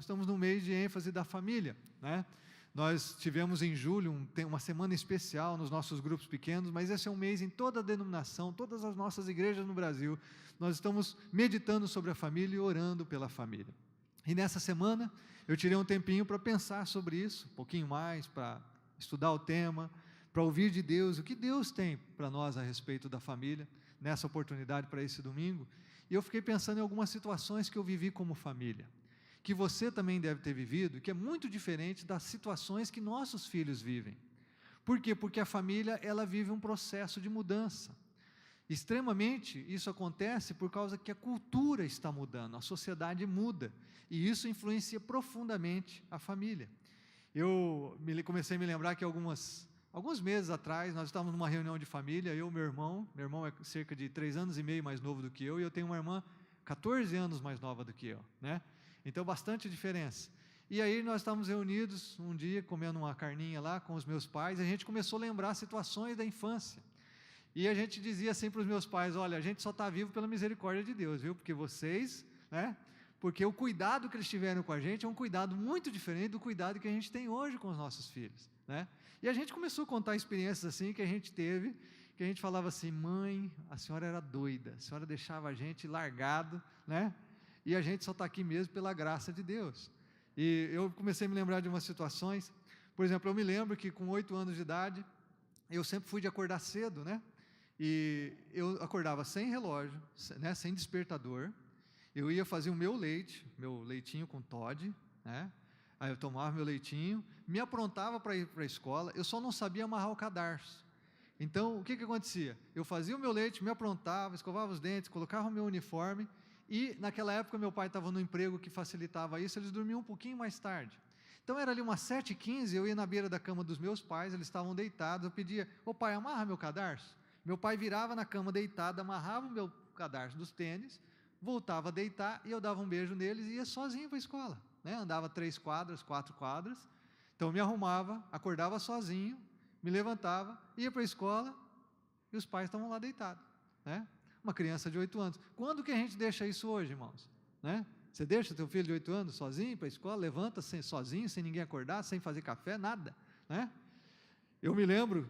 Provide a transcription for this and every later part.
estamos no mês de ênfase da família, né? Nós tivemos em julho uma semana especial nos nossos grupos pequenos, mas esse é um mês em toda a denominação, todas as nossas igrejas no Brasil, nós estamos meditando sobre a família e orando pela família. E nessa semana, eu tirei um tempinho para pensar sobre isso, um pouquinho mais, para estudar o tema, para ouvir de Deus, o que Deus tem para nós a respeito da família, nessa oportunidade para esse domingo. E eu fiquei pensando em algumas situações que eu vivi como família, que você também deve ter vivido, que é muito diferente das situações que nossos filhos vivem. Por quê? Porque a família, ela vive um processo de mudança. Extremamente, isso acontece por causa que a cultura está mudando, a sociedade muda, e isso influencia profundamente a família. Eu comecei a me lembrar que alguns meses atrás, nós estávamos numa reunião de família, eu e meu irmão é cerca de 3 anos e meio mais novo do que eu, e eu tenho uma irmã 14 anos mais nova do que eu, né? Então, bastante diferença. E aí nós estávamos reunidos um dia, comendo uma carninha lá com os meus pais, e a gente começou a lembrar situações da infância. E a gente dizia assim para os meus pais, olha, a gente só está vivo pela misericórdia de Deus, viu? Porque vocês, né? Porque o cuidado que eles tiveram com a gente é um cuidado muito diferente do cuidado que a gente tem hoje com os nossos filhos, né? E a gente começou a contar experiências assim que a gente teve, que a gente falava assim, mãe, a senhora era doida, a senhora deixava a gente largado, né? E a gente só está aqui mesmo pela graça de Deus. E eu comecei a me lembrar de umas situações, por exemplo, eu me lembro que com 8 anos de idade, eu sempre fui de acordar cedo, né? E eu acordava sem relógio, né? Sem despertador, eu ia fazer o meu leitinho com Toddy, né? Aí eu tomava meu leitinho, me aprontava para ir para a escola, eu só não sabia amarrar o cadarço. Então, o que acontecia? Eu fazia o meu leite, me aprontava, escovava os dentes, colocava o meu uniforme, e naquela época meu pai estava no emprego que facilitava isso, eles dormiam um pouquinho mais tarde. Então era ali umas 7h15, eu ia na beira da cama dos meus pais, eles estavam deitados, eu pedia, ô pai, amarra meu cadarço. Meu pai virava na cama deitado, amarrava o meu cadarço dos tênis, voltava a deitar e eu dava um beijo neles e ia sozinho para a escola, né? Andava 3 quadras, 4 quadras, então eu me arrumava, acordava sozinho, me levantava, ia para a escola e os pais estavam lá deitados, né? Uma criança de 8 anos. Quando que a gente deixa isso hoje, irmãos? Né? Você deixa teu filho de 8 anos sozinho para a escola, levanta sozinho, sem ninguém acordar, sem fazer café, nada, né? Eu me lembro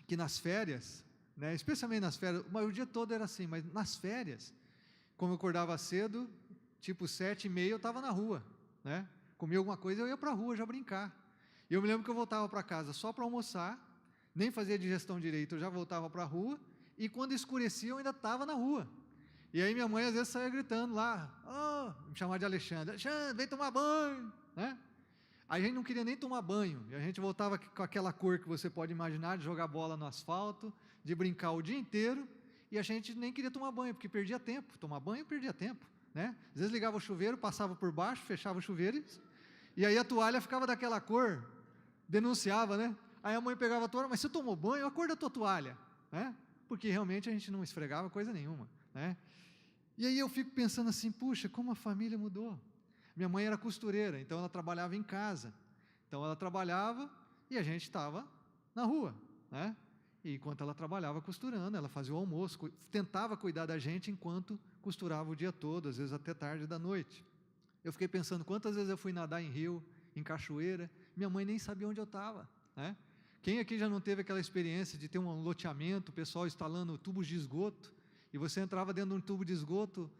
que nas férias, né, especialmente nas férias, o dia todo era assim, mas nas férias, como eu acordava cedo, tipo 7h30 eu estava na rua, né? Comia alguma coisa, eu ia para a rua já brincar. E eu me lembro que eu voltava para casa só para almoçar, nem fazia digestão direito, eu já voltava para a rua, e quando escurecia eu ainda estava na rua. E aí minha mãe às vezes saía gritando lá, me chamava de Alexandre, vem tomar banho, né? A gente não queria nem tomar banho, e a gente voltava com aquela cor que você pode imaginar, de jogar bola no asfalto, de brincar o dia inteiro, e a gente nem queria tomar banho, porque perdia tempo, tomar banho perdia tempo, né? Às vezes ligava o chuveiro, passava por baixo, fechava o chuveiro, e aí a toalha ficava daquela cor, denunciava, né? Aí a mãe pegava a toalha, mas você tomou banho, a cor da tua toalha, né? Porque realmente a gente não esfregava coisa nenhuma, né? E aí eu fico pensando assim, puxa, como a família mudou. Minha mãe era costureira, então ela trabalhava em casa, então ela trabalhava e a gente estava na rua, né? E enquanto ela trabalhava costurando, ela fazia o almoço, tentava cuidar da gente enquanto costurava o dia todo, às vezes até tarde da noite. Eu fiquei pensando quantas vezes eu fui nadar em rio, em cachoeira, minha mãe nem sabia onde eu estava, né? Quem aqui já não teve aquela experiência de ter um loteamento, o pessoal instalando tubos de esgoto, e você entrava dentro de um tubo de esgoto,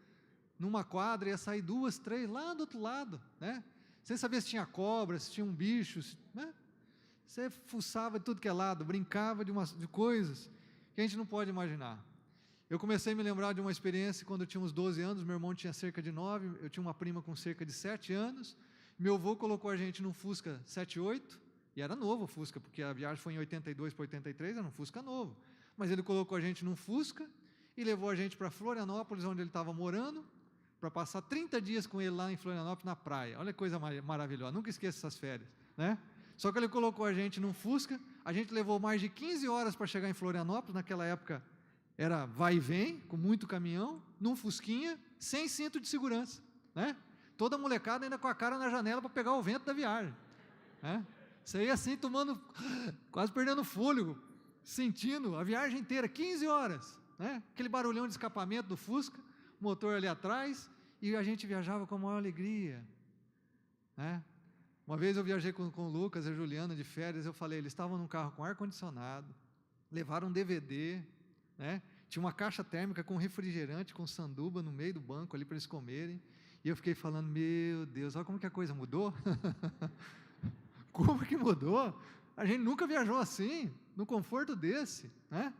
numa quadra, ia sair 2, 3, lá do outro lado, né? Sem saber se tinha cobra, se tinha um bicho, né? Você fuçava de tudo que é lado, brincava de coisas que a gente não pode imaginar. Eu comecei a me lembrar de uma experiência quando eu tinha uns 12 anos, meu irmão tinha cerca de 9, eu tinha uma prima com cerca de 7 anos, meu avô colocou a gente num Fusca 78, e era novo o Fusca, porque a viagem foi em 82 para 83, era um Fusca novo, mas ele colocou a gente num Fusca e levou a gente para Florianópolis, onde ele estava morando, para passar 30 dias com ele lá em Florianópolis, na praia. Olha que coisa maravilhosa, nunca esqueço essas férias, né? Só que ele colocou a gente num Fusca, a gente levou mais de 15 horas para chegar em Florianópolis, naquela época era vai e vem, com muito caminhão, num Fusquinha, sem cinto de segurança, né? Toda molecada ainda com a cara na janela para pegar o vento da viagem, né? Você ia assim, tomando, quase perdendo fôlego, sentindo a viagem inteira, 15 horas, né? Aquele barulhão de escapamento do Fusca, motor ali atrás, e a gente viajava com a maior alegria, né? Uma vez eu viajei com o Lucas e a Juliana de férias, eu falei, eles estavam num carro com ar-condicionado, levaram um DVD, né? Tinha uma caixa térmica com refrigerante, com sanduba no meio do banco ali para eles comerem, e eu fiquei falando, meu Deus, olha como que a coisa mudou. Como que mudou? A gente nunca viajou assim, no conforto desse, né?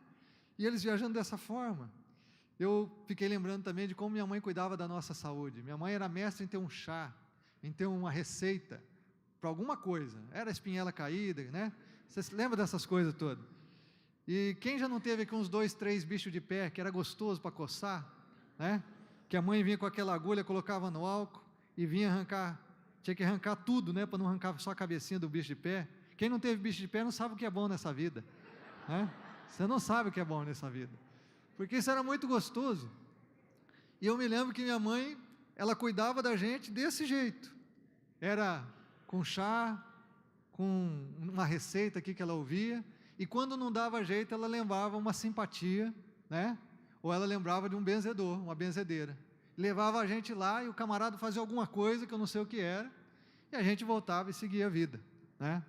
E eles viajando dessa forma. Eu fiquei lembrando também de como minha mãe cuidava da nossa saúde. Minha mãe era mestre em ter um chá, em ter uma receita para alguma coisa. Era espinhela caída, né? Você se lembra dessas coisas todas? E quem já não teve aqui uns 2, 3 bichos de pé, que era gostoso para coçar, né? Que a mãe vinha com aquela agulha, colocava no álcool e vinha arrancar, tinha que arrancar tudo, né? Para não arrancar só a cabecinha do bicho de pé. Quem não teve bicho de pé não sabe o que é bom nessa vida, né? Você não sabe o que é bom nessa vida, porque isso era muito gostoso. E eu me lembro que minha mãe, ela cuidava da gente desse jeito, era com chá, com uma receita aqui que ela ouvia, e quando não dava jeito, ela lembrava uma simpatia, né? Ou ela lembrava de um benzedor, uma benzedeira. Levava a gente lá e o camarada fazia alguma coisa que eu não sei o que era, e a gente voltava e seguia a vida, né?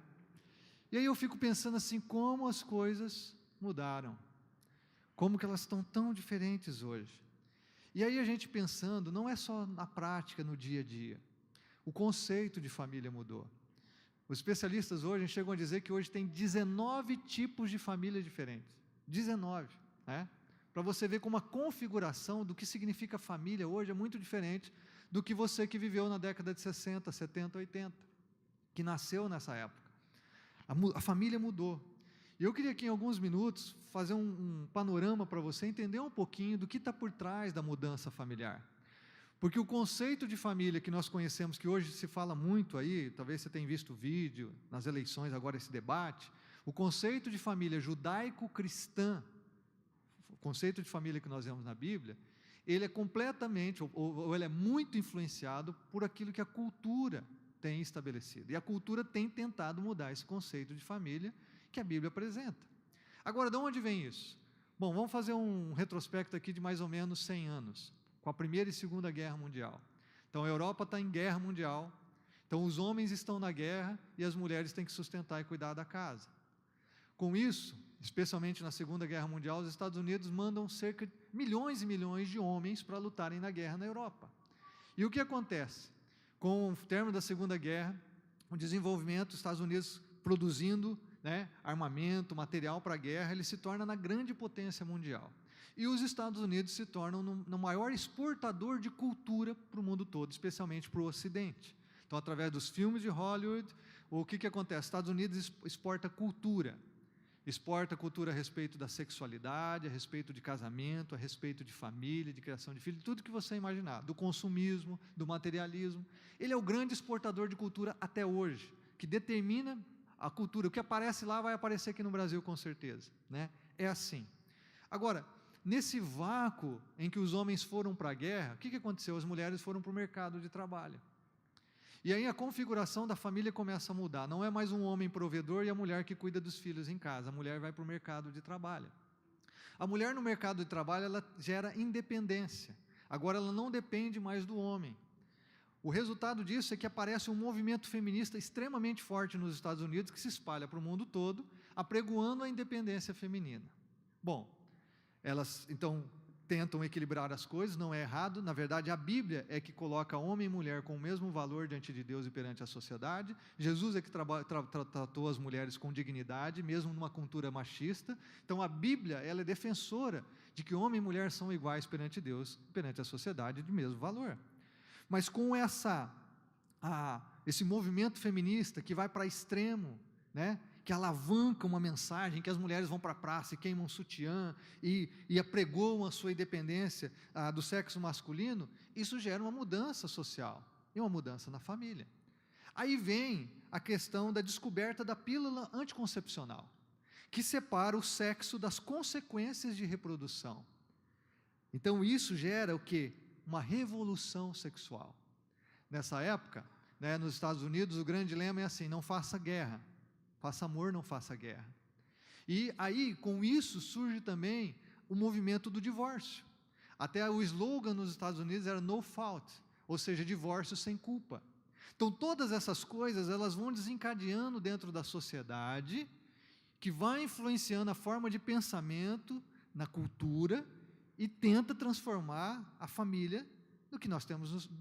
E aí eu fico pensando assim, como as coisas mudaram, como que elas estão tão diferentes hoje. E aí a gente pensando, não é só na prática, no dia a dia, o conceito de família mudou. Os especialistas hoje chegam a dizer que hoje tem 19 tipos de família diferentes, 19, né? Para você ver como a configuração do que significa família hoje é muito diferente do que você que viveu na década de 60, 70, 80, que nasceu nessa época. A família mudou. E eu queria aqui em alguns minutos fazer um panorama para você entender um pouquinho do que está por trás da mudança familiar. Porque o conceito de família que nós conhecemos, que hoje se fala muito aí, talvez você tenha visto o vídeo, nas eleições agora esse debate, o conceito de família judaico-cristã, o conceito de família que nós vemos na Bíblia, ele é completamente, ou ele é muito influenciado por aquilo que a cultura tem estabelecido. E a cultura tem tentado mudar esse conceito de família que a Bíblia apresenta. Agora, de onde vem isso? Bom, vamos fazer um retrospecto aqui de mais ou menos 100 anos, com a Primeira e Segunda Guerra Mundial. Então, a Europa está em guerra mundial, então os homens estão na guerra e as mulheres têm que sustentar e cuidar da casa. Com isso, especialmente na Segunda Guerra Mundial, os Estados Unidos mandam cerca de milhões e milhões de homens para lutarem na guerra na Europa. E o que acontece? Com o término da Segunda Guerra, o desenvolvimento dos Estados Unidos produzindo, né, armamento, material para a guerra, ele se torna na grande potência mundial. E os Estados Unidos se tornam no maior exportador de cultura para o mundo todo, especialmente para o Ocidente. Então, através dos filmes de Hollywood, o que acontece? Os Estados Unidos exporta cultura a respeito da sexualidade, a respeito de casamento, a respeito de família, de criação de filhos, tudo que você imaginar, do consumismo, do materialismo. Ele é o grande exportador de cultura até hoje, que determina a cultura. O que aparece lá vai aparecer aqui no Brasil com certeza, né? É assim. Agora, nesse vácuo em que os homens foram para a guerra, o que aconteceu? As mulheres foram para o mercado de trabalho. E aí a configuração da família começa a mudar. Não é mais um homem provedor e a mulher que cuida dos filhos em casa. A mulher vai para o mercado de trabalho. A mulher no mercado de trabalho, ela gera independência. Agora ela não depende mais do homem. O resultado disso é que aparece um movimento feminista extremamente forte nos Estados Unidos, que se espalha para o mundo todo, apregoando a independência feminina. Bom, elas então tentam equilibrar as coisas, não é errado. Na verdade, a Bíblia é que coloca homem e mulher com o mesmo valor diante de Deus e perante a sociedade. Jesus é que tratou as mulheres com dignidade, mesmo numa cultura machista. Então, a Bíblia, ela é defensora de que homem e mulher são iguais perante Deus, perante a sociedade, de mesmo valor. Mas com esse movimento feminista que vai para extremo, né? Que alavanca uma mensagem, que as mulheres vão para a praça e queimam sutiã e apregoam a sua independência do sexo masculino, isso gera uma mudança social e uma mudança na família. Aí vem a questão da descoberta da pílula anticoncepcional, que separa o sexo das consequências de reprodução. Então isso gera o quê? Uma revolução sexual. Nessa época, né, nos Estados Unidos, o grande lema é assim: não faça guerra. Faça amor, não faça guerra. E aí, com isso, surge também o movimento do divórcio. Até o slogan nos Estados Unidos era no fault, ou seja, divórcio sem culpa. Então, todas essas coisas, elas vão desencadeando dentro da sociedade, que vai influenciando a forma de pensamento, na cultura, e tenta transformar a família no que nós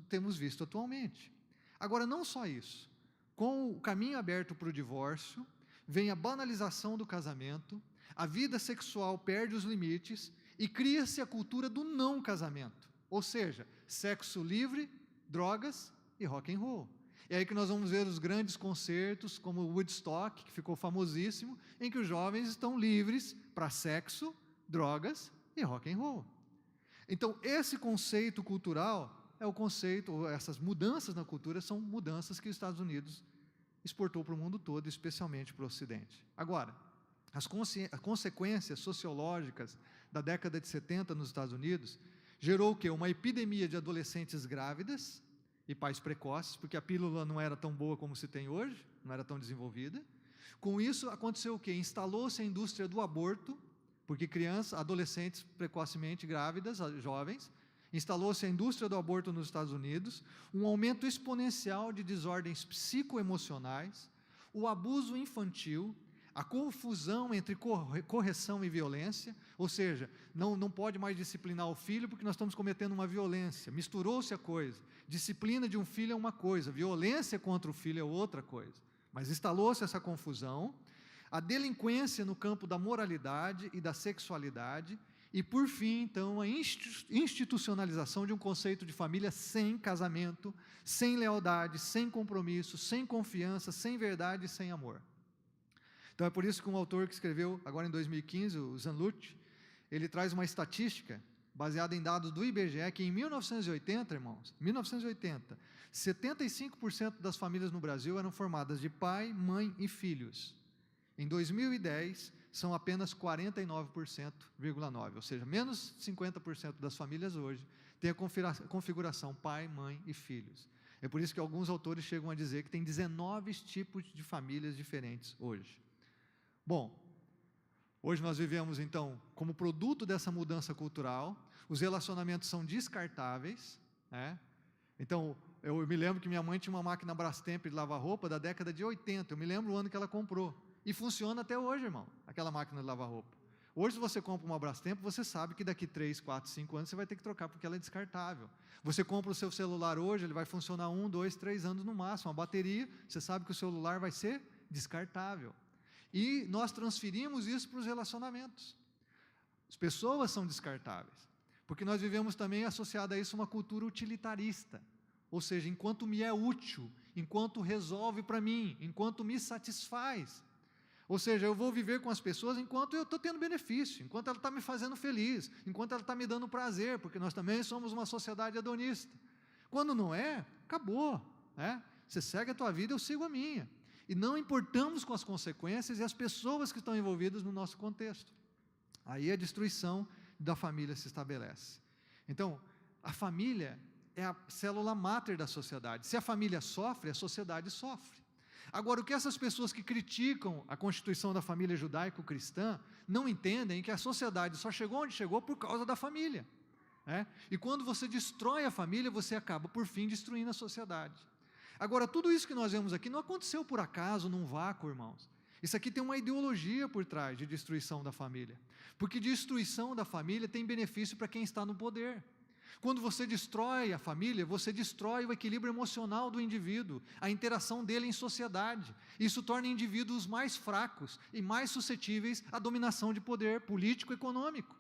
temos visto atualmente. Agora, não só isso. Com o caminho aberto para o divórcio, vem a banalização do casamento, a vida sexual perde os limites e cria-se a cultura do não casamento, ou seja, sexo livre, drogas e rock and roll. É aí que nós vamos ver os grandes concertos, como o Woodstock, que ficou famosíssimo, em que os jovens estão livres para sexo, drogas e rock and roll. Então, esse conceito cultural é o conceito, essas mudanças na cultura são mudanças que os Estados Unidos exportou para o mundo todo, especialmente para o Ocidente. Agora, as consequências sociológicas da década de 70 nos Estados Unidos gerou o quê? Uma epidemia de adolescentes grávidas e pais precoces, porque a pílula não era tão boa como se tem hoje, não era tão desenvolvida. Com isso, aconteceu o quê? Instalou-se a indústria do aborto, porque crianças, adolescentes precocemente grávidas, jovens, instalou-se a indústria do aborto nos Estados Unidos, um aumento exponencial de desordens psicoemocionais, o abuso infantil, a confusão entre correção e violência, ou seja, não pode mais disciplinar o filho porque nós estamos cometendo uma violência, misturou-se a coisa, disciplina de um filho é uma coisa, violência contra o filho é outra coisa, mas instalou-se essa confusão, a delinquência no campo da moralidade e da sexualidade, e, por fim, então, a institucionalização de um conceito de família sem casamento, sem lealdade, sem compromisso, sem confiança, sem verdade e sem amor. Então, é por isso que um autor que escreveu, agora em 2015, o Zanlucci, ele traz uma estatística baseada em dados do IBGE, que em 1980, irmãos, 75% das famílias no Brasil eram formadas de pai, mãe e filhos. Em 2010, são apenas 49,9%, ou seja, menos 50% das famílias hoje têm a configuração pai, mãe e filhos. É por isso que alguns autores chegam a dizer que tem 19 tipos de famílias diferentes hoje. Bom, hoje nós vivemos então, como produto dessa mudança cultural, os relacionamentos são descartáveis, né? Então, eu me lembro que minha mãe tinha uma máquina Brastemp de lavar roupa da década de 80, eu me lembro o ano que ela comprou. E funciona até hoje, irmão, aquela máquina de lavar roupa. Hoje, se você compra uma Brastemp, você sabe que daqui 3, 4, 5 anos você vai ter que trocar, porque ela é descartável. Você compra o seu celular hoje, ele vai funcionar 1, 2, 3 anos no máximo. A bateria, você sabe que o celular vai ser descartável. E nós transferimos isso para os relacionamentos. As pessoas são descartáveis, porque nós vivemos também associado a isso uma cultura utilitarista. Ou seja, enquanto me é útil, enquanto resolve para mim, enquanto me satisfaz. Ou seja, eu vou viver com as pessoas enquanto eu estou tendo benefício, enquanto ela está me fazendo feliz, enquanto ela está me dando prazer, porque nós também somos uma sociedade hedonista. Quando não é, acabou, né? Você segue a tua vida, eu sigo a minha. E não importamos com as consequências e as pessoas que estão envolvidas no nosso contexto. Aí a destruição da família se estabelece. Então, a família é a célula máter da sociedade. Se a família sofre, a sociedade sofre. Agora, o que essas pessoas que criticam a constituição da família judaico-cristã não entendem é que a sociedade só chegou onde chegou por causa da família, né? E quando você destrói a família, você acaba, por fim, destruindo a sociedade. Agora, tudo isso que nós vemos aqui não aconteceu por acaso, num vácuo, irmãos. Isso aqui tem uma ideologia por trás de destruição da família, porque destruição da família tem benefício para quem está no poder. Quando você destrói a família, você destrói o equilíbrio emocional do indivíduo, a interação dele em sociedade. Isso torna indivíduos mais fracos e mais suscetíveis à dominação de poder político e econômico.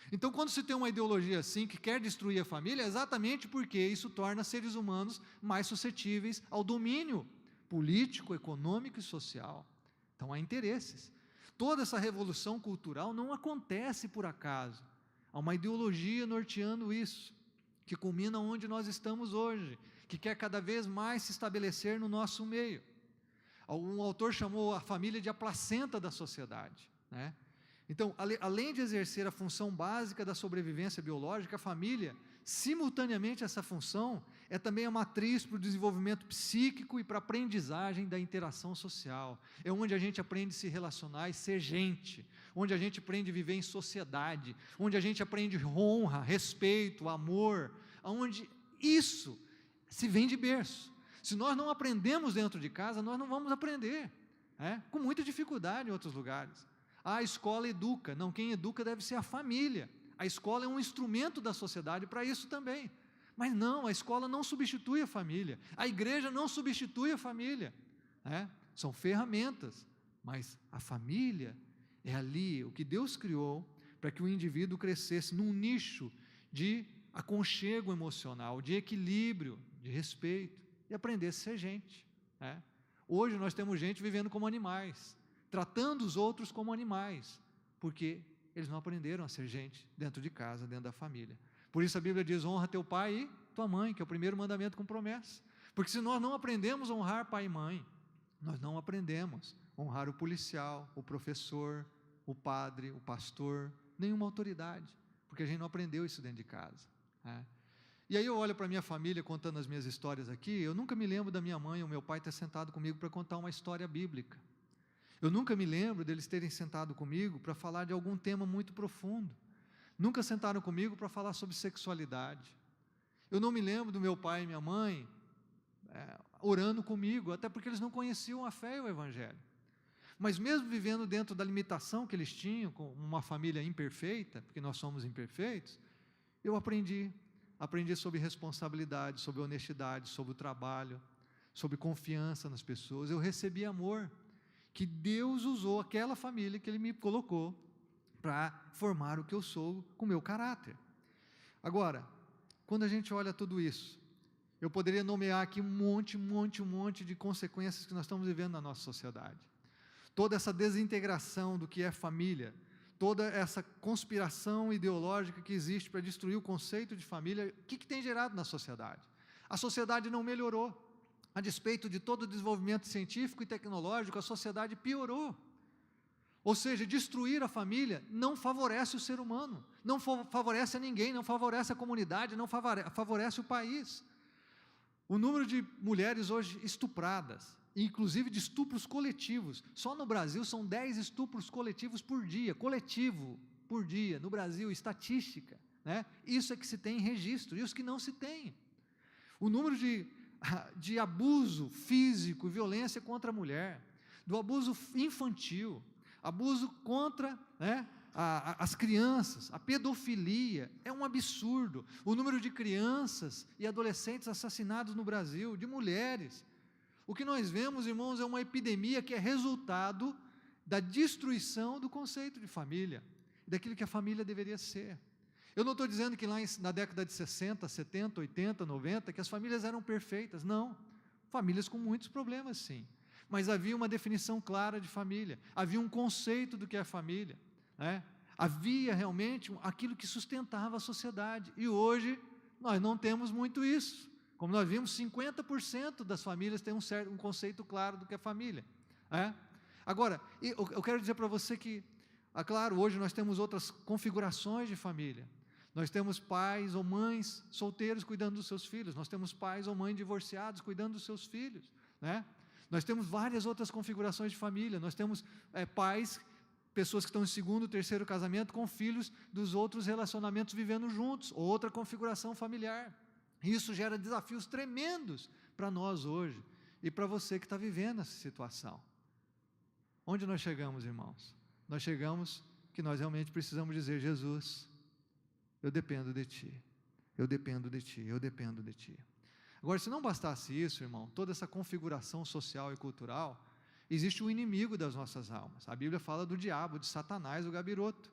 Então, quando se tem uma ideologia assim, que quer destruir a família, é exatamente porque isso torna seres humanos mais suscetíveis ao domínio político, econômico e social. Então, há interesses. Toda essa revolução cultural não acontece por acaso. Há uma ideologia norteando isso, que culmina onde nós estamos hoje, que quer cada vez mais se estabelecer no nosso meio. Um autor chamou a família de a placenta da sociedade, né? Então, além de exercer a função básica da sobrevivência biológica, a família, simultaneamente essa função, é também a matriz para o desenvolvimento psíquico e para a aprendizagem da interação social. É onde a gente aprende a se relacionar e ser gente, onde a gente aprende a viver em sociedade, onde a gente aprende honra, respeito, amor, onde isso se vem de berço. Se nós não aprendemos dentro de casa, nós não vamos aprender, com muita dificuldade em outros lugares. A escola educa. Não, quem educa deve ser a família. A escola é um instrumento da sociedade para isso também. Mas não, a escola não substitui a família. A igreja não substitui a família. São ferramentas, mas a família é ali o que Deus criou para que o indivíduo crescesse num nicho de aconchego emocional, de equilíbrio, de respeito, e aprendesse a ser gente. Hoje nós temos gente vivendo como animais, tratando os outros como animais, porque eles não aprenderam a ser gente dentro de casa, dentro da família. Por isso a Bíblia diz: honra teu pai e tua mãe, que é o primeiro mandamento com promessa. Porque se nós não aprendemos a honrar pai e mãe, nós não aprendemos a honrar o policial, o professor, o padre, o pastor, nenhuma autoridade, porque a gente não aprendeu isso dentro de casa. E aí eu olho para a minha família contando as minhas histórias aqui, eu nunca me lembro da minha mãe ou meu pai ter sentado comigo para contar uma história bíblica. Eu nunca me lembro deles terem sentado comigo para falar de algum tema muito profundo. Nunca sentaram comigo para falar sobre sexualidade. Eu não me lembro do meu pai e minha mãe orando comigo, até porque eles não conheciam a fé e o Evangelho. Mas mesmo vivendo dentro da limitação que eles tinham, com uma família imperfeita, porque nós somos imperfeitos, eu aprendi sobre responsabilidade, sobre honestidade, sobre o trabalho, sobre confiança nas pessoas. Eu recebi amor, que Deus usou aquela família que Ele me colocou para formar o que eu sou com o meu caráter. Agora, quando a gente olha tudo isso, eu poderia nomear aqui um monte de consequências que nós estamos vivendo na nossa sociedade. Toda essa desintegração do que é família, toda essa conspiração ideológica que existe para destruir o conceito de família, o que tem gerado na sociedade? A sociedade não melhorou. A despeito de todo o desenvolvimento científico e tecnológico, a sociedade piorou. Ou seja, destruir a família não favorece o ser humano, não favorece a ninguém, não favorece a comunidade, não favorece o país. O número de mulheres hoje estupradas, inclusive de estupros coletivos, só no Brasil são 10 estupros coletivos por dia, no Brasil, estatística, Isso é que se tem em registro, e os que não se tem. O número de abuso físico e violência contra a mulher, do abuso infantil, abuso contra as crianças, a pedofilia, é um absurdo. O número de crianças e adolescentes assassinados no Brasil, de mulheres. O que nós vemos, irmãos, é uma epidemia que é resultado da destruição do conceito de família, daquilo que a família deveria ser. Eu não estou dizendo que lá na década de 60, 70, 80, 90, que as famílias eram perfeitas, não. Famílias com muitos problemas, sim. Mas havia uma definição clara de família, havia um conceito do que é família, Havia realmente aquilo que sustentava a sociedade, e hoje nós não temos muito isso. Como nós vimos, 50% das famílias têm um conceito claro do que é família. Agora, eu quero dizer para você que, claro, hoje nós temos outras configurações de família. Nós temos pais ou mães solteiros cuidando dos seus filhos, nós temos pais ou mães divorciados cuidando dos seus filhos, Nós temos várias outras configurações de família, nós temos pessoas que estão em segundo, terceiro casamento com filhos dos outros relacionamentos vivendo juntos, outra configuração familiar. Isso gera desafios tremendos para nós hoje e para você que está vivendo essa situação. Onde nós chegamos, irmãos? Nós chegamos que nós realmente precisamos dizer: Jesus, eu dependo de Ti, eu dependo de Ti, eu dependo de Ti. Agora, se não bastasse isso, irmão, toda essa configuração social e cultural, existe um inimigo das nossas almas. A Bíblia fala do diabo, de Satanás, o gabiroto.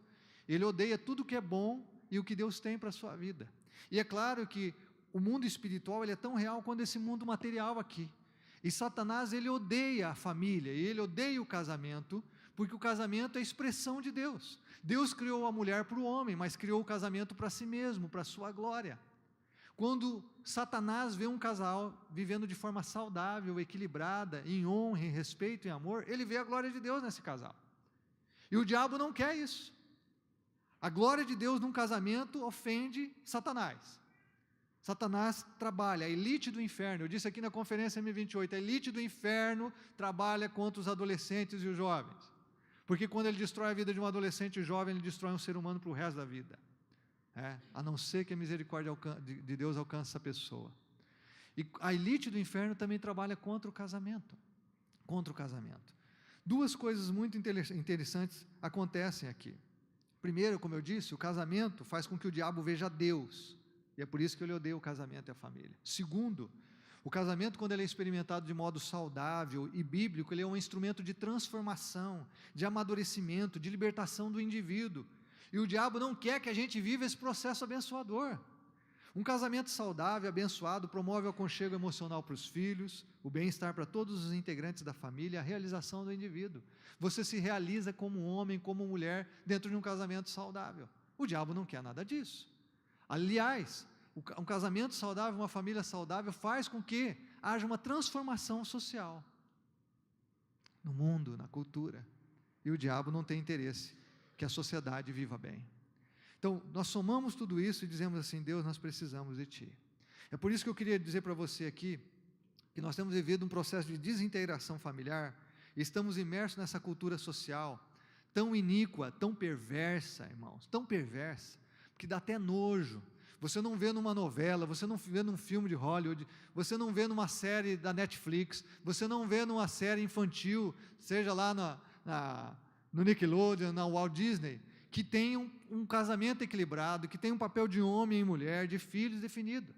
Ele odeia tudo que é bom e o que Deus tem para a sua vida. E é claro que o mundo espiritual ele é tão real quanto esse mundo material aqui. E Satanás, ele odeia a família, e ele odeia o casamento, porque o casamento é a expressão de Deus. Deus criou a mulher para o homem, mas criou o casamento para si mesmo, para a sua glória. Quando Satanás vê um casal vivendo de forma saudável, equilibrada, em honra, em respeito, em amor, ele vê a glória de Deus nesse casal. E o diabo não quer isso. A glória de Deus num casamento ofende Satanás. Satanás trabalha, a elite do inferno, eu disse aqui na conferência M28, a elite do inferno trabalha contra os adolescentes e os jovens. Porque quando ele destrói a vida de um adolescente jovem, ele destrói um ser humano para o resto da vida. A não ser que a misericórdia de Deus alcance essa pessoa. E a elite do inferno também trabalha contra o casamento. Contra o casamento. Duas coisas muito interessantes acontecem aqui. Primeiro, como eu disse, o casamento faz com que o diabo veja Deus. E é por isso que ele odeia o casamento e a família. Segundo, o casamento, quando ele é experimentado de modo saudável e bíblico, ele é um instrumento de transformação, de amadurecimento, de libertação do indivíduo. E o diabo não quer que a gente viva esse processo abençoador. Um casamento saudável, abençoado, promove o aconchego emocional para os filhos, o bem-estar para todos os integrantes da família, a realização do indivíduo. Você se realiza como homem, como mulher, dentro de um casamento saudável. O diabo não quer nada disso. Aliás, um casamento saudável, uma família saudável, faz com que haja uma transformação social no mundo, na cultura. E o diabo não tem interesse que a sociedade viva bem. Então, nós somamos tudo isso e dizemos assim: Deus, nós precisamos de Ti. É por isso que eu queria dizer para você aqui, que nós temos vivido um processo de desintegração familiar, e estamos imersos nessa cultura social, tão iníqua, tão perversa, irmãos, tão perversa, que dá até nojo. Você não vê numa novela, você não vê num filme de Hollywood, você não vê numa série da Netflix, você não vê numa série infantil, seja lá no Nickelodeon, na Walt Disney, que tem um casamento equilibrado, que tem um papel de homem e mulher, de filhos definido.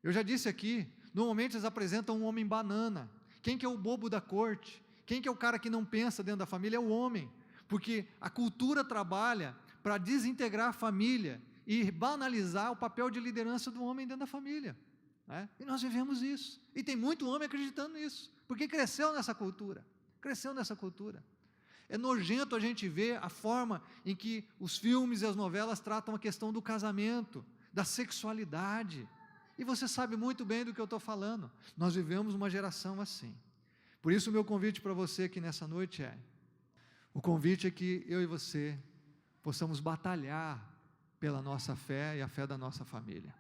Eu já disse aqui, normalmente eles apresentam um homem banana. Quem que é o bobo da corte? Quem que é o cara que não pensa dentro da família? É o homem, porque a cultura trabalha para desintegrar a família e banalizar o papel de liderança do homem dentro da família, né? E nós vivemos isso, e tem muito homem acreditando nisso, porque cresceu nessa cultura. É nojento a gente ver a forma em que os filmes e as novelas tratam a questão do casamento, da sexualidade, e você sabe muito bem do que eu estou falando. Nós vivemos uma geração assim. Por isso o meu convite para você aqui nessa noite o convite é que eu e você possamos batalhar pela nossa fé e a fé da nossa família.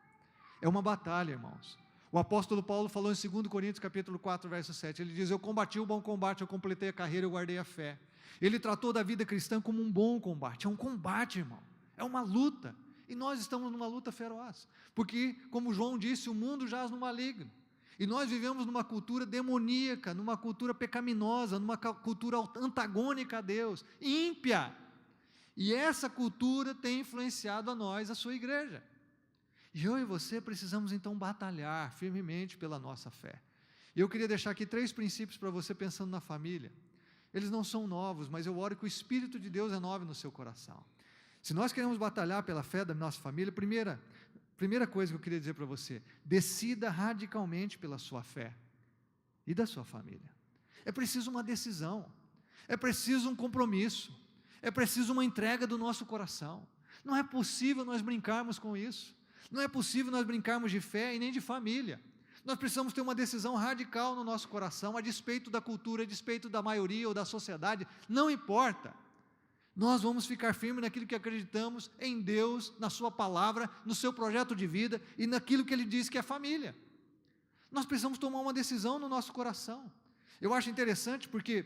É uma batalha, irmãos. O apóstolo Paulo falou em 2 Coríntios capítulo 4, verso 7, ele diz: eu combati o bom combate, eu completei a carreira, eu guardei a fé. Ele tratou da vida cristã como um bom combate. É um combate, irmão, é uma luta, e nós estamos numa luta feroz, porque, como João disse, o mundo jaz no maligno, e nós vivemos numa cultura demoníaca, numa cultura pecaminosa, numa cultura antagônica a Deus, ímpia, e essa cultura tem influenciado a nós, a sua igreja. E eu e você precisamos então batalhar firmemente pela nossa fé. E eu queria deixar aqui 3 princípios para você pensando na família. Eles não são novos, mas eu oro que o Espírito de Deus renove no seu coração. Se nós queremos batalhar pela fé da nossa família, primeira coisa que eu queria dizer para você: decida radicalmente pela sua fé e da sua família. É preciso uma decisão, é preciso um compromisso, é preciso uma entrega do nosso coração. Não é possível nós brincarmos com isso. Não é possível nós brincarmos de fé e nem de família. Nós precisamos ter uma decisão radical no nosso coração, a despeito da cultura, a despeito da maioria ou da sociedade, não importa. Nós vamos ficar firmes naquilo que acreditamos em Deus, na sua palavra, no seu projeto de vida e naquilo que Ele diz que é família. Nós precisamos tomar uma decisão no nosso coração. Eu acho interessante porque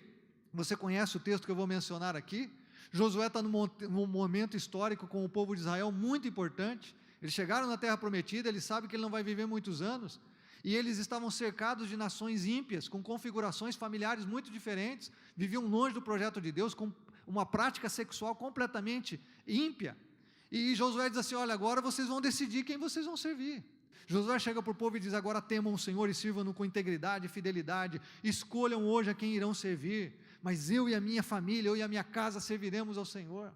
você conhece o texto que eu vou mencionar aqui. Josué está num momento histórico com o povo de Israel muito importante. Eles chegaram na terra prometida, eles sabem que ele não vai viver muitos anos, e eles estavam cercados de nações ímpias, com configurações familiares muito diferentes, viviam longe do projeto de Deus, com uma prática sexual completamente ímpia. E Josué diz assim: olha, agora vocês vão decidir quem vocês vão servir. Josué chega para o povo e diz: agora temam o Senhor e sirvam-no com integridade e fidelidade, escolham hoje a quem irão servir, mas eu e a minha família, eu e a minha casa serviremos ao Senhor.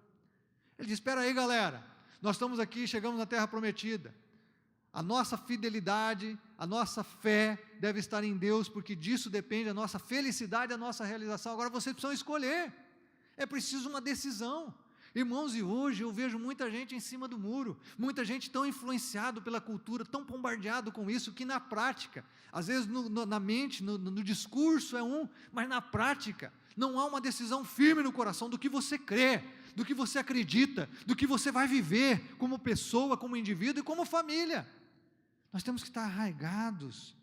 Ele diz: espera aí, galera, nós estamos aqui, chegamos na terra prometida, a nossa fidelidade, a nossa fé deve estar em Deus, porque disso depende a nossa felicidade, a nossa realização. Agora vocês precisam escolher, é preciso uma decisão. Irmãos, e hoje eu vejo muita gente em cima do muro, muita gente tão influenciado pela cultura, tão bombardeado com isso, que na prática, às vezes na mente, no discurso é mas na prática não há uma decisão firme no coração do que você crê, do que você acredita, do que você vai viver como pessoa, como indivíduo e como família. Nós temos que estar arraigados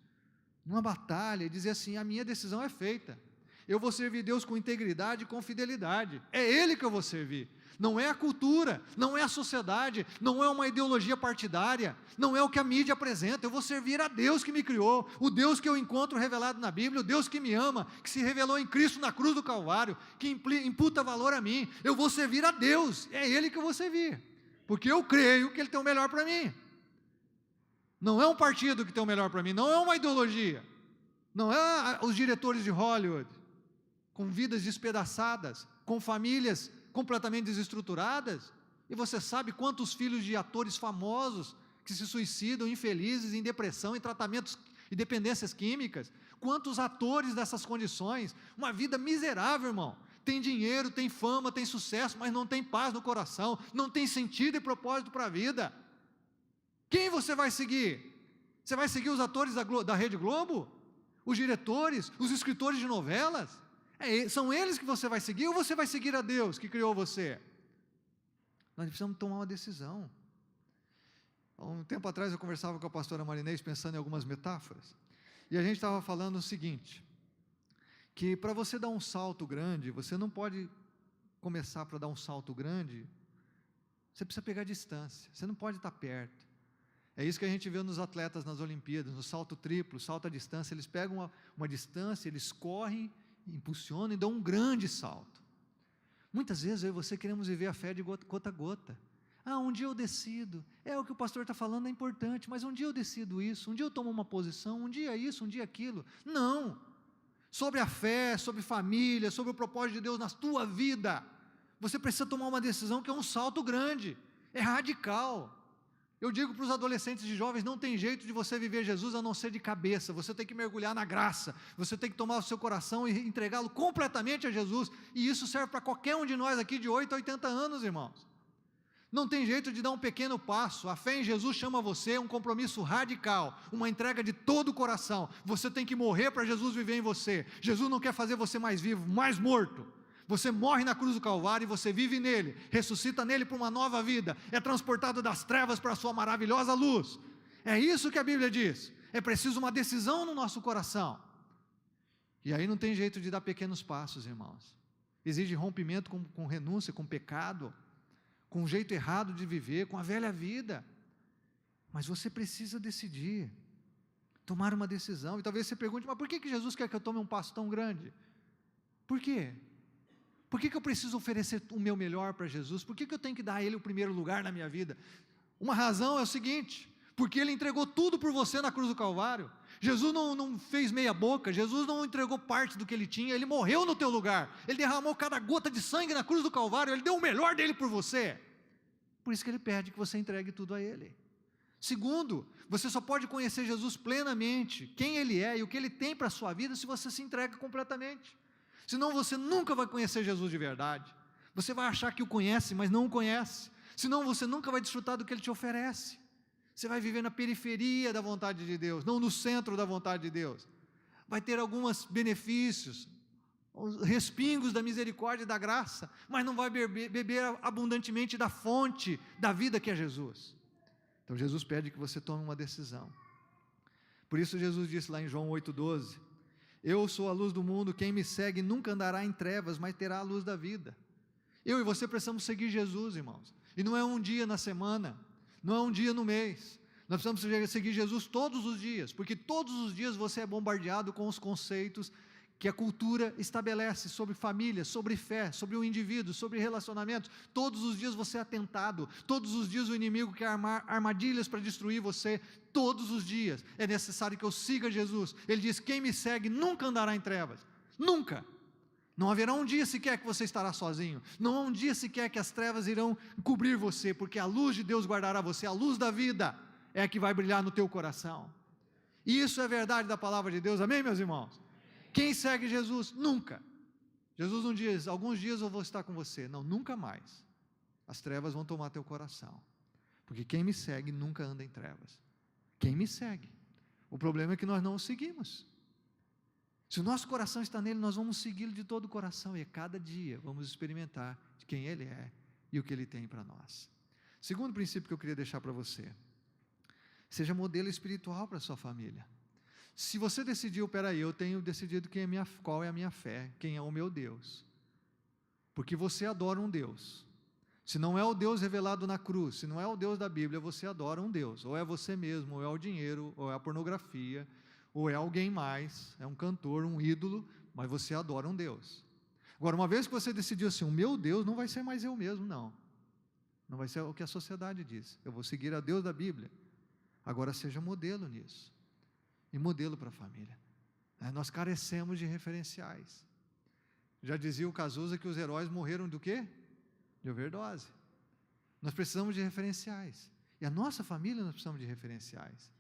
numa batalha e dizer assim: a minha decisão é feita, eu vou servir Deus com integridade e com fidelidade, é Ele que eu vou servir. não é a cultura, não é a sociedade, não é uma ideologia partidária, não é o que a mídia apresenta. Eu vou servir a Deus que me criou, o Deus que eu encontro revelado na Bíblia, o Deus que me ama, que se revelou em Cristo na cruz do Calvário, que imputa valor a mim. Eu vou servir a Deus, é Ele que eu vou servir, porque eu creio que Ele tem o melhor para mim. Não é um partido que tem o melhor para mim, não é uma ideologia, não é os diretores de Hollywood, com vidas despedaçadas, com famílias completamente desestruturadas. E você sabe quantos filhos de atores famosos que se suicidam, infelizes, em depressão, em tratamentos e dependências químicas? Quantos atores dessas condições? Uma vida miserável, irmão. Tem dinheiro, tem fama, tem sucesso, mas não tem paz no coração, não tem sentido e propósito para a vida. Quem você vai seguir? Você vai seguir os atores da Rede Globo? Os diretores? Os escritores de novelas? São eles que você vai seguir, ou você vai seguir a Deus que criou você? Nós precisamos tomar uma decisão. Há um tempo atrás eu conversava com a pastora Marinês, pensando em algumas metáforas, e a gente estava falando o seguinte, que para você dar um salto grande, você não pode começar para dar um salto grande, você precisa pegar distância, você não pode estar perto. É isso que a gente vê nos atletas nas Olimpíadas, no salto triplo, salto à distância, eles pegam uma distância, eles correm, impulsionam e dão um grande salto. Muitas vezes eu e você queremos viver a fé de gota a gota. Um dia eu decido, o que o pastor está falando é importante, mas um dia eu decido isso, um dia eu tomo uma posição, um dia isso, um dia aquilo. Não! Sobre a fé, sobre família, sobre o propósito de Deus na tua vida, você precisa tomar uma decisão que é um salto grande, é radical. Eu digo para os adolescentes e jovens, não tem jeito de você viver Jesus a não ser de cabeça, você tem que mergulhar na graça, você tem que tomar o seu coração e entregá-lo completamente a Jesus, e isso serve para qualquer um de nós aqui de 8 a 80 anos, irmãos. Não tem jeito de dar um pequeno passo, a fé em Jesus chama você um compromisso radical, uma entrega de todo o coração, você tem que morrer para Jesus viver em você. Jesus não quer fazer você mais vivo, mais morto. Você morre na cruz do Calvário e você vive nele, ressuscita nele para uma nova vida, é transportado das trevas para a sua maravilhosa luz. É isso que a Bíblia diz. É preciso uma decisão no nosso coração. E aí não tem jeito de dar pequenos passos, irmãos. Exige rompimento com renúncia, com pecado, com um jeito errado de viver, com a velha vida. Mas você precisa decidir, tomar uma decisão. E talvez você pergunte, mas por que Jesus quer que eu tome um passo tão grande? Por quê? Por que eu preciso oferecer o meu melhor para Jesus? Por que eu tenho que dar a Ele o primeiro lugar na minha vida? Uma razão é o seguinte, porque Ele entregou tudo por você na cruz do Calvário. Jesus não fez meia boca, Jesus não entregou parte do que Ele tinha, Ele morreu no teu lugar, Ele derramou cada gota de sangue na cruz do Calvário, Ele deu o melhor dEle por você. Por isso que Ele pede que você entregue tudo a Ele. Segundo, você só pode conhecer Jesus plenamente, quem Ele é e o que Ele tem para a sua vida, se você se entrega completamente. Senão você nunca vai conhecer Jesus de verdade. Você vai achar que o conhece, mas não o conhece. Senão você nunca vai desfrutar do que Ele te oferece. Você vai viver na periferia da vontade de Deus, não no centro da vontade de Deus. Vai ter alguns benefícios, os respingos da misericórdia e da graça, mas não vai beber abundantemente da fonte da vida que é Jesus. Então Jesus pede que você tome uma decisão. Por isso Jesus disse lá em João 8,12, eu sou a luz do mundo, quem me segue nunca andará em trevas, mas terá a luz da vida. Eu e você precisamos seguir Jesus, irmãos, e não é um dia na semana, não é um dia no mês, nós precisamos seguir Jesus todos os dias, porque todos os dias você é bombardeado com os conceitos que a cultura estabelece sobre família, sobre fé, sobre o indivíduo, sobre relacionamentos. Todos os dias você é tentado, todos os dias o inimigo quer armar armadilhas para destruir você, todos os dias é necessário que eu siga Jesus. Ele diz, quem me segue nunca andará em trevas, nunca. Não haverá um dia sequer que você estará sozinho, não há um dia sequer que as trevas irão cobrir você, porque a luz de Deus guardará você, a luz da vida é a que vai brilhar no teu coração. E isso é verdade da palavra de Deus, amém, meus irmãos? Quem segue Jesus? Nunca. Jesus não diz, alguns dias eu vou estar com você. Não, nunca mais. As trevas vão tomar teu coração. Porque quem me segue nunca anda em trevas. Quem me segue? O problema é que nós não o seguimos. Se o nosso coração está nele, nós vamos segui-lo de todo o coração. E a cada dia vamos experimentar de quem Ele é e o que Ele tem para nós. Segundo princípio que eu queria deixar para você. Seja modelo espiritual para a sua família. Se você decidiu, eu tenho decidido qual é a minha fé, quem é o meu Deus. Porque você adora um Deus. Se não é o Deus revelado na cruz, se não é o Deus da Bíblia, você adora um Deus. Ou é você mesmo, ou é o dinheiro, ou é a pornografia, ou é alguém mais, é um cantor, um ídolo, mas você adora um Deus. Agora, uma vez que você decidiu assim, o meu Deus não vai ser mais eu mesmo, não. Não vai ser o que a sociedade diz. Eu vou seguir a Deus da Bíblia. Agora seja modelo nisso. E modelo para a família. Nós carecemos de referenciais. Já dizia o Cazuza que os heróis morreram do quê? De overdose. Nós precisamos de referenciais. E a nossa família nós precisamos de referenciais.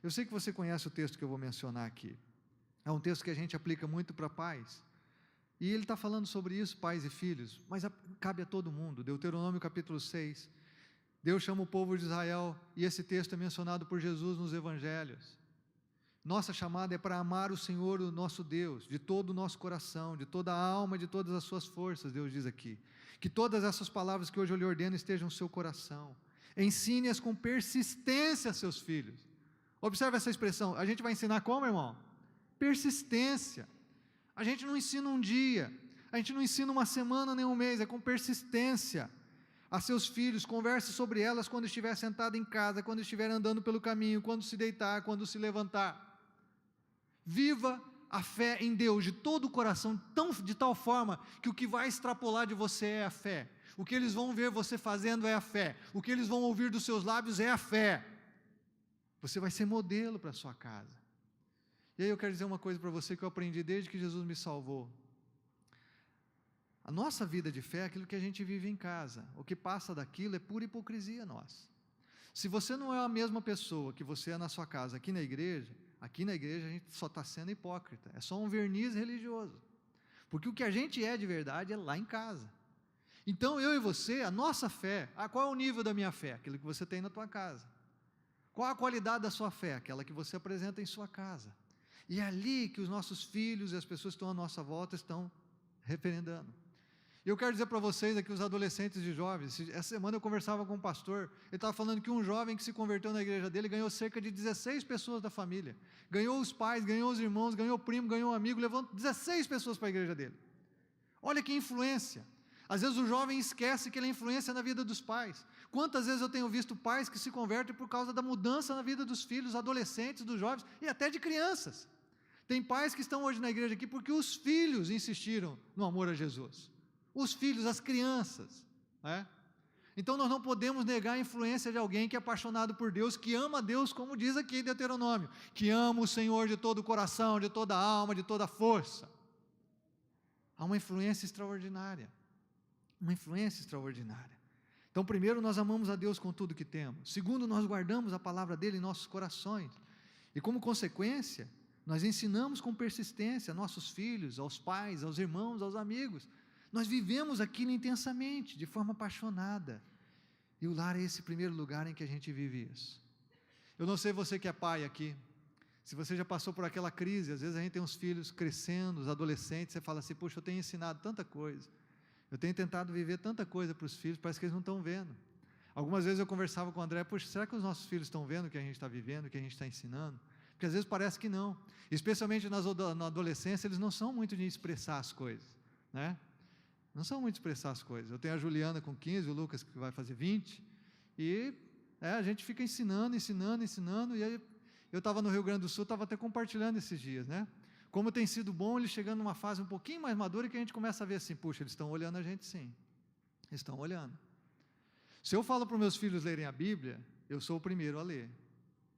Eu sei que você conhece o texto que eu vou mencionar aqui. É um texto que a gente aplica muito para pais. E ele está falando sobre isso, pais e filhos, mas cabe a todo mundo. Deuteronômio capítulo 6. Deus chama o povo de Israel, e esse texto é mencionado por Jesus nos evangelhos. Nossa chamada é para amar o Senhor, o nosso Deus, de todo o nosso coração, de toda a alma, de todas as suas forças, Deus diz aqui. Que todas essas palavras que hoje eu lhe ordeno estejam no seu coração. Ensine-as com persistência a seus filhos. Observe essa expressão, a gente vai ensinar como, irmão? Persistência. A gente não ensina um dia, a gente não ensina uma semana nem um mês, é com persistência. A seus filhos, converse sobre elas quando estiver sentado em casa, quando estiver andando pelo caminho, quando se deitar, quando se levantar. Viva a fé em Deus de todo o coração, de tal forma que o que vai extrapolar de você é a fé. O que eles vão ver você fazendo é a fé. O que eles vão ouvir dos seus lábios é a fé. Você vai ser modelo para a sua casa. E aí eu quero dizer uma coisa para você que eu aprendi desde que Jesus me salvou. A nossa vida de fé é aquilo que a gente vive em casa. O que passa daquilo é pura hipocrisia nossa. Se você não é a mesma pessoa que você é na sua casa, aqui na igreja a gente só está sendo hipócrita. É só um verniz religioso. Porque o que a gente é de verdade é lá em casa. Então eu e você, a nossa fé, qual é o nível da minha fé? Aquilo que você tem na tua casa. Qual a qualidade da sua fé? Aquela que você apresenta em sua casa. E é ali que os nossos filhos e as pessoas que estão à nossa volta estão referendando. Eu quero dizer para vocês aqui, os adolescentes e jovens, essa semana eu conversava com um pastor, ele estava falando que um jovem que se converteu na igreja dele ganhou cerca de 16 pessoas da família, ganhou os pais, ganhou os irmãos, ganhou o primo, ganhou um amigo, levou 16 pessoas para a igreja dele. Olha que influência. Às vezes o jovem esquece que ele é influência na vida dos pais. Quantas vezes eu tenho visto pais que se convertem por causa da mudança na vida dos filhos, adolescentes, dos jovens e até de crianças. Tem pais que estão hoje na igreja aqui porque os filhos insistiram no amor a Jesus. Os filhos, as crianças. Então nós não podemos negar a influência de alguém que é apaixonado por Deus, que ama a Deus, como diz aqui em Deuteronômio, que ama o Senhor de todo o coração, de toda a alma, de toda a força. Há uma influência extraordinária. Uma influência extraordinária. Então, primeiro, nós amamos a Deus com tudo que temos. Segundo, nós guardamos a palavra dele em nossos corações. E como consequência, nós ensinamos com persistência a nossos filhos, aos pais, aos irmãos, aos amigos. Nós vivemos aquilo intensamente, de forma apaixonada. E o lar é esse primeiro lugar em que a gente vive isso. Eu não sei você que é pai aqui, se você já passou por aquela crise, às vezes a gente tem uns filhos crescendo, os adolescentes, você fala assim, poxa, eu tenho ensinado tanta coisa, eu tenho tentado viver tanta coisa para os filhos, parece que eles não estão vendo. Algumas vezes eu conversava com o André, poxa, será que os nossos filhos estão vendo o que a gente está vivendo, o que a gente está ensinando? Porque às vezes parece que não, especialmente na adolescência, eles não são muito de expressar as coisas, não são muito de expressar as coisas. Eu tenho a Juliana com 15, o Lucas que vai fazer 20, e a gente fica ensinando, e aí eu estava no Rio Grande do Sul, estava até compartilhando esses dias, como tem sido bom eles chegando numa fase um pouquinho mais madura, e que a gente começa a ver assim, puxa, eles estão olhando a gente sim, eles estão olhando. Se eu falo para os meus filhos lerem a Bíblia, eu sou o primeiro a ler.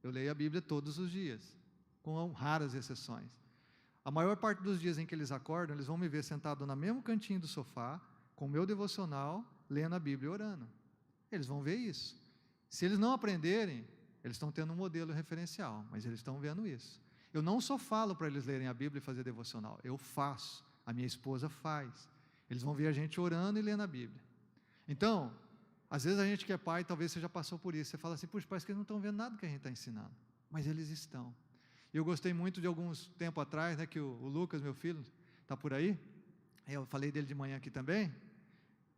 Eu leio a Bíblia todos os dias, com raras exceções. A maior parte dos dias em que eles acordam, eles vão me ver sentado no mesmo cantinho do sofá, com o meu devocional, lendo a Bíblia e orando. Eles vão ver isso. Se eles não aprenderem, eles estão tendo um modelo referencial, mas eles estão vendo isso. Eu não só falo para eles lerem a Bíblia e fazer devocional, eu faço, a minha esposa faz. Eles vão ver a gente orando e lendo a Bíblia. Então, às vezes a gente que é pai, talvez você já passou por isso, você fala assim, puxa, parece que eles não estão vendo nada que a gente está ensinando, mas eles estão. Eu gostei muito de alguns tempo atrás, que o Lucas, meu filho, está por aí, eu falei dele de manhã aqui também,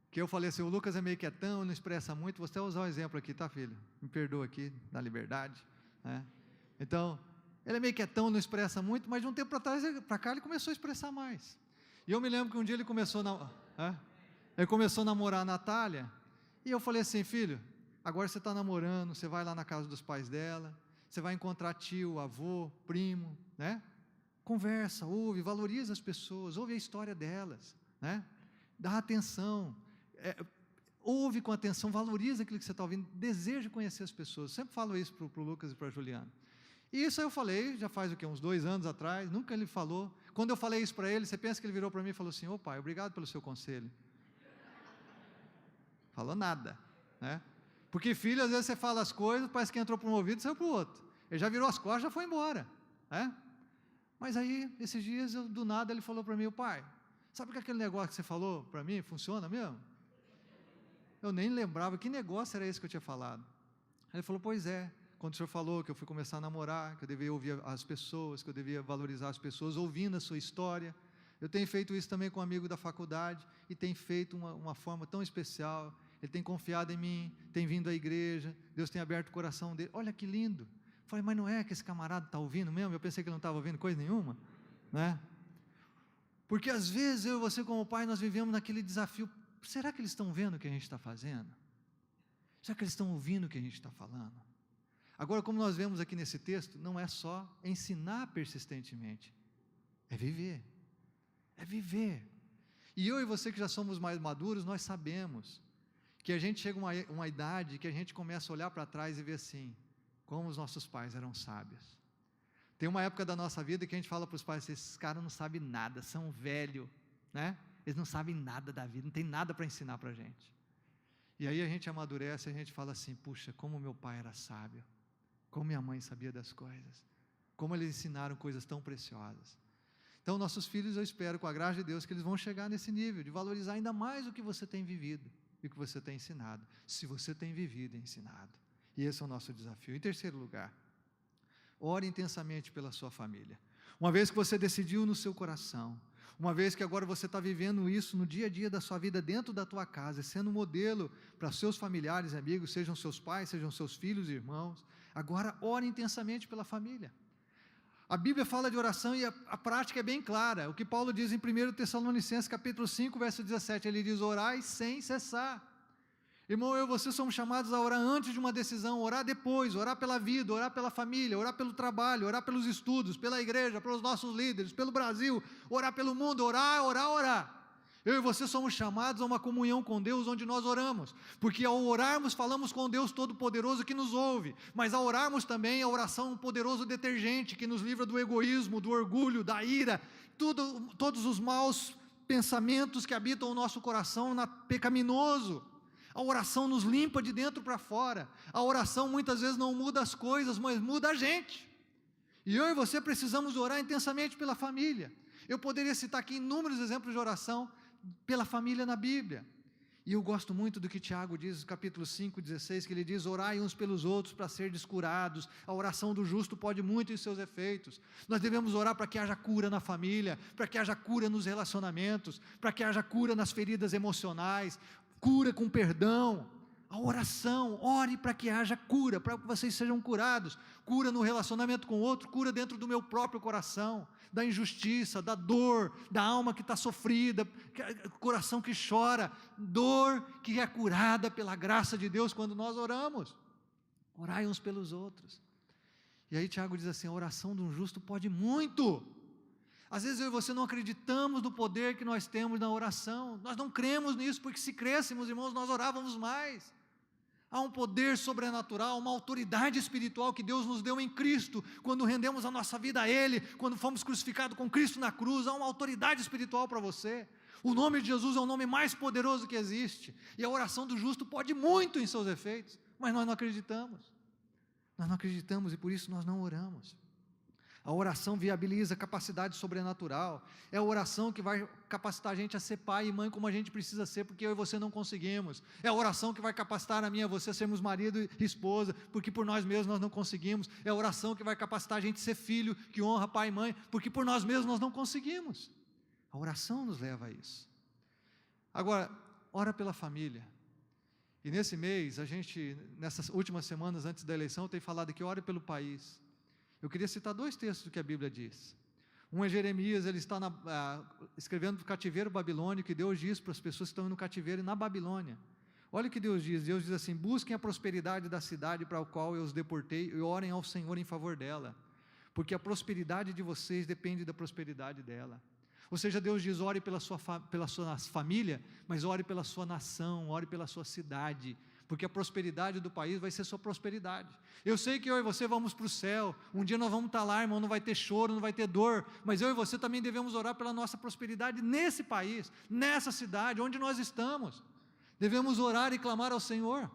que eu falei assim, o Lucas é meio quietão, não expressa muito, vou até usar um exemplo aqui, tá, filho? Me perdoa aqui, da liberdade, Então, ele é meio quietão, não expressa muito, mas de um tempo para cá ele começou a expressar mais. E eu me lembro que um dia ele começou a namorar a Natália, E eu falei assim: filho, agora você está namorando, você vai lá na casa dos pais dela, você vai encontrar tio, avô, primo, né? Conversa, ouve, valoriza as pessoas, ouve a história delas, né? Dá atenção, ouve com atenção, valoriza aquilo que você está ouvindo, deseja conhecer as pessoas. Eu sempre falo isso para o Lucas e para a Juliana. E isso eu falei, já faz o quê? Uns 2 anos atrás, nunca ele falou. Quando eu falei isso para ele, você pensa que ele virou para mim e falou assim: ô pai, obrigado pelo seu conselho. Falou nada, né? Porque filho, às vezes você fala as coisas, parece que entrou para um ouvido e saiu para o outro. Ele já virou as costas, já foi embora, né? Mas aí, esses dias, do nada, ele falou para mim: pai, sabe que aquele negócio que você falou para mim, funciona mesmo? Eu nem lembrava, que negócio era esse que eu tinha falado? Ele falou: pois é, quando o senhor falou que eu fui começar a namorar, que eu devia ouvir as pessoas, que eu devia valorizar as pessoas, ouvindo a sua história, eu tenho feito isso também com um amigo da faculdade, e tem feito uma forma tão especial, ele tem confiado em mim, tem vindo à igreja, Deus tem aberto o coração dele, olha que lindo. Eu falei: mas não é que esse camarada está ouvindo mesmo? Eu pensei que ele não estava ouvindo coisa nenhuma, né? Porque às vezes eu e você como pai, nós vivemos naquele desafio: será que eles estão vendo o que a gente está fazendo? Será que eles estão ouvindo o que a gente está falando? Agora, como nós vemos aqui nesse texto, não é só ensinar persistentemente, é viver, e eu e você que já somos mais maduros, nós sabemos, que a gente chega a uma idade, que a gente começa a olhar para trás e ver assim, como os nossos pais eram sábios. Tem uma época da nossa vida que a gente fala para os pais: esses caras não sabem nada, são velhos, né? Eles não sabem nada da vida, não tem nada para ensinar para a gente. E aí a gente amadurece e a gente fala assim: puxa, como meu pai era sábio, como minha mãe sabia das coisas, como eles ensinaram coisas tão preciosas. Então, nossos filhos, eu espero, com a graça de Deus, que eles vão chegar nesse nível, de valorizar ainda mais o que você tem vivido, e o que você tem ensinado, se você tem vivido e ensinado. E esse é o nosso desafio. Em terceiro lugar, ore intensamente pela sua família. Uma vez que você decidiu no seu coração, uma vez que agora você está vivendo isso no dia a dia da sua vida, dentro da tua casa, sendo um modelo para seus familiares e amigos, sejam seus pais, sejam seus filhos e irmãos, agora ore intensamente pela família. A Bíblia fala de oração e a prática é bem clara. O que Paulo diz em 1 Tessalonicenses capítulo 5, verso 17, ele diz: orai sem cessar. Irmão, eu e você somos chamados a orar antes de uma decisão, orar depois, orar pela vida, orar pela família, orar pelo trabalho, orar pelos estudos, pela igreja, pelos nossos líderes, pelo Brasil, orar pelo mundo, orar. Eu e você somos chamados a uma comunhão com Deus, onde nós oramos, porque ao orarmos, falamos com Deus Todo-Poderoso que nos ouve, mas ao orarmos também, a oração é um poderoso detergente, que nos livra do egoísmo, do orgulho, da ira, todos os maus pensamentos que habitam o nosso coração pecaminoso. A oração nos limpa de dentro para fora. A oração muitas vezes não muda as coisas, mas muda a gente. E eu e você precisamos orar intensamente pela família. Eu poderia citar aqui inúmeros exemplos de oração pela família na Bíblia. E eu gosto muito do que Tiago diz no capítulo 5, 16, que ele diz: orai uns pelos outros para serdes curados. A oração do justo pode muito em seus efeitos. Nós devemos orar para que haja cura na família, para que haja cura nos relacionamentos, para que haja cura nas feridas emocionais, cura com perdão. A oração, ore para que haja cura, para que vocês sejam curados, cura no relacionamento com o outro, cura dentro do meu próprio coração, da injustiça, da dor, da alma que está sofrida, coração que chora, dor que é curada pela graça de Deus quando nós oramos. Orai uns pelos outros. E aí Tiago diz assim: a oração de um justo pode muito. Às vezes eu e você não acreditamos no poder que nós temos na oração, nós não cremos nisso, porque se crêssemos, irmãos, nós orávamos mais. Há um poder sobrenatural, uma autoridade espiritual que Deus nos deu em Cristo, quando rendemos a nossa vida a Ele, quando fomos crucificados com Cristo na cruz, há uma autoridade espiritual para você. O nome de Jesus é o nome mais poderoso que existe, e a oração do justo pode muito em seus efeitos, mas nós não acreditamos, e por isso nós não oramos. A oração viabiliza capacidade sobrenatural, é a oração que vai capacitar a gente a ser pai e mãe como a gente precisa ser, porque eu e você não conseguimos, é a oração que vai capacitar a mim e a você a sermos marido e esposa, porque por nós mesmos nós não conseguimos, é a oração que vai capacitar a gente a ser filho, que honra pai e mãe, porque por nós mesmos nós não conseguimos, a oração nos leva a isso. Agora, ora pela família, e nesse mês, a gente, nessas últimas semanas antes da eleição, tem falado que ore pelo país. Eu queria citar 2 textos do que a Bíblia diz. Um é Jeremias, ele está escrevendo do cativeiro babilônico, e Deus diz para as pessoas que estão no cativeiro e na Babilônia: Olha o que Deus diz assim: busquem a prosperidade da cidade para a qual eu os deportei e orem ao Senhor em favor dela, porque a prosperidade de vocês depende da prosperidade dela. Ou seja, Deus diz: ore pela sua família, mas ore pela sua nação, ore pela sua cidade, porque a prosperidade do país vai ser sua prosperidade. Eu sei que eu e você vamos para o céu, um dia nós vamos estar lá, irmão, não vai ter choro, não vai ter dor, mas eu e você também devemos orar pela nossa prosperidade nesse país, nessa cidade, onde nós estamos. Devemos orar e clamar ao Senhor,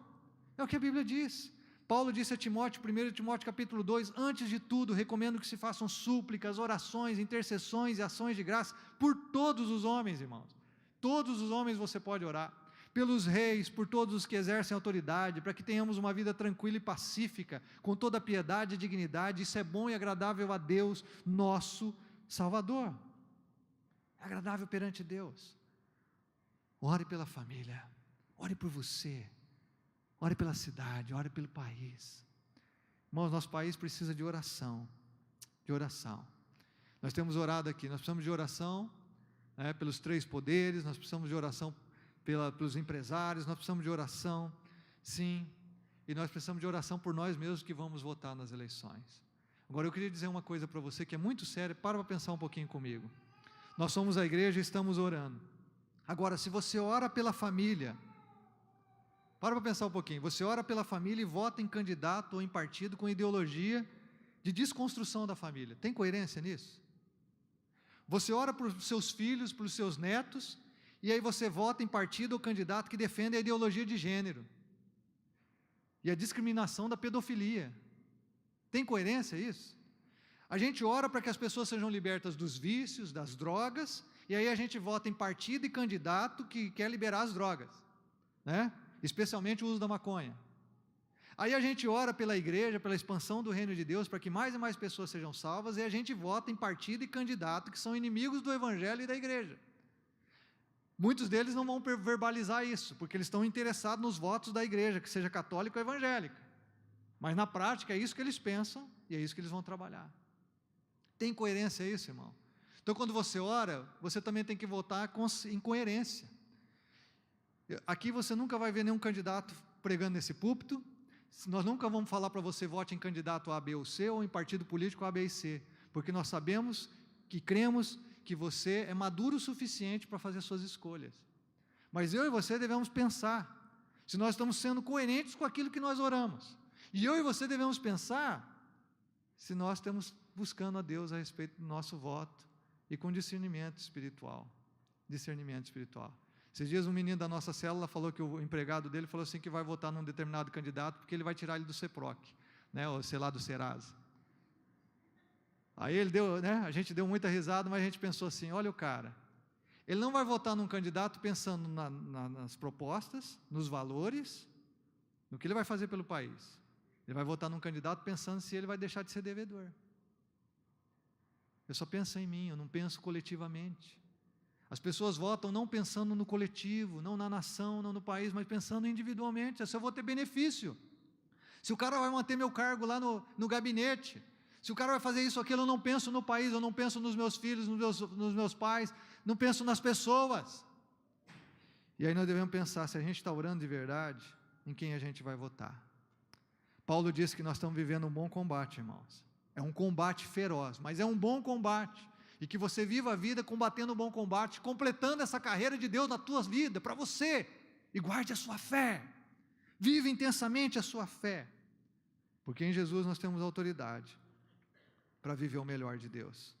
é o que a Bíblia diz. Paulo disse a Timóteo, 1 Timóteo capítulo 2, antes de tudo, recomendo que se façam súplicas, orações, intercessões e ações de graça por todos os homens, irmãos. Todos os homens você pode orar, pelos reis, por todos os que exercem autoridade, para que tenhamos uma vida tranquila e pacífica, com toda a piedade e dignidade. Isso é bom e agradável a Deus, nosso Salvador. É agradável perante Deus. Ore pela família, ore por você, ore pela cidade, ore pelo país. Irmãos, nosso país precisa de oração, de oração. Nós temos orado aqui, nós precisamos de oração pelos 3 poderes, nós precisamos de oração pelos empresários, nós precisamos de oração, sim, e nós precisamos de oração por nós mesmos que vamos votar nas eleições. Agora eu queria dizer uma coisa para você que é muito séria, para pensar um pouquinho comigo. Nós somos a igreja e estamos orando. Agora, se você ora pela família, para pensar um pouquinho, você ora pela família e vota em candidato ou em partido com ideologia de desconstrução da família, tem coerência nisso? Você ora por seus filhos, por seus netos, e aí você vota em partido ou candidato que defende a ideologia de gênero e a discriminação da pedofilia. Tem coerência isso? A gente ora para que as pessoas sejam libertas dos vícios, das drogas, e aí a gente vota em partido e candidato que quer liberar as drogas, especialmente o uso da maconha. Aí a gente ora pela igreja, pela expansão do reino de Deus, para que mais e mais pessoas sejam salvas, e a gente vota em partido e candidato que são inimigos do evangelho e da igreja. Muitos deles não vão verbalizar isso, porque eles estão interessados nos votos da igreja, que seja católica ou evangélica. Mas na prática é isso que eles pensam e é isso que eles vão trabalhar. Tem coerência isso, irmão? Então quando você ora, você também tem que votar em coerência. Aqui você nunca vai ver nenhum candidato pregando nesse púlpito, nós nunca vamos falar para você vote em candidato A, B ou C, ou em partido político A, B e C, porque nós sabemos que cremos que você é maduro o suficiente para fazer suas escolhas. Mas eu e você devemos pensar se nós estamos sendo coerentes com aquilo que nós oramos. E eu e você devemos pensar se nós estamos buscando a Deus a respeito do nosso voto e com discernimento espiritual. Discernimento espiritual. Esses dias um menino da nossa célula falou que o empregado dele falou assim que vai votar num determinado candidato porque ele vai tirar ele do CEPROC, ou sei lá, do Serasa. Aí ele deu, a gente deu muita risada, mas a gente pensou assim, olha o cara, ele não vai votar num candidato pensando nas propostas, nos valores, no que ele vai fazer pelo país. Ele vai votar num candidato pensando se ele vai deixar de ser devedor. Eu só penso em mim, eu não penso coletivamente. As pessoas votam não pensando no coletivo, não na nação, não no país, mas pensando individualmente, se eu vou ter benefício. Se o cara vai manter meu cargo lá no gabinete, se o cara vai fazer isso ou aquilo, eu não penso no país, eu não penso nos meus filhos, nos meus pais, não penso nas pessoas. E aí nós devemos pensar, se a gente está orando de verdade, em quem a gente vai votar. Paulo disse que nós estamos vivendo um bom combate, irmãos. É um combate feroz, mas é um bom combate. E que você viva a vida combatendo um bom combate, completando essa carreira de Deus na tua vida, para você. E guarde a sua fé. Viva intensamente a sua fé. Porque em Jesus nós temos autoridade para viver o melhor de Deus.